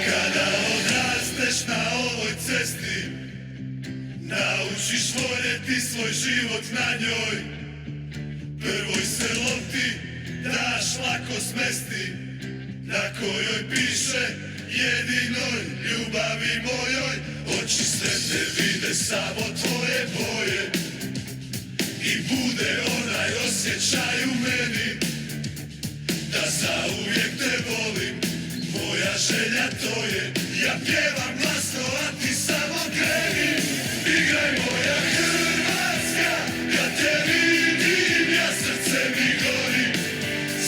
Kada odrasteš na ovoj cesti, naučiš voljeti svoj život na njoj. Prvoj se lopti daš lako smesti, na kojoj piše jedinoj ljubavi mojoj. Oči sretne vide samo tvoje boje i bude onaj osjećaj u meni da zauvijek te volim. Moja želja to je, ja pjevam glasno, a ti samo kreni. Igraj moja Hrvatska, kad te vidim, ja srce mi gori,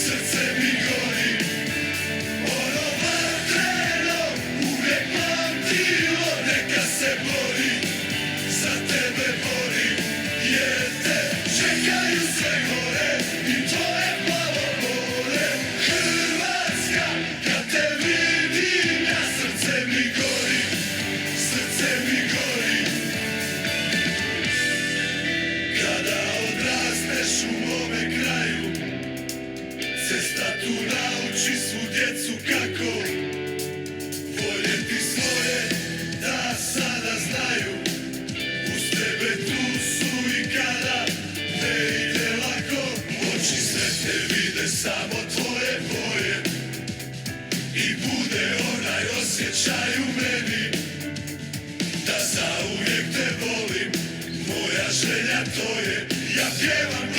srce mi gori. Ono vatreno, uvijek pamtilo, neka se bori, za tebe bori, jer te čekaju sve gore i tvoje plavo more. Hrvatska, kad te vidim, ja srce mi gori, srce mi gori. Kada odrasteš u mome kraju, cesta tu nauči svu djecu kako voljeti svoje, da sada znaju. Uz tebe tu su i kada ne ide lako. Oči sretne vide samo tvoje boje i bude onaj osjećaj u meni da zauvijek te volim. Moja želja to je, ja pjevam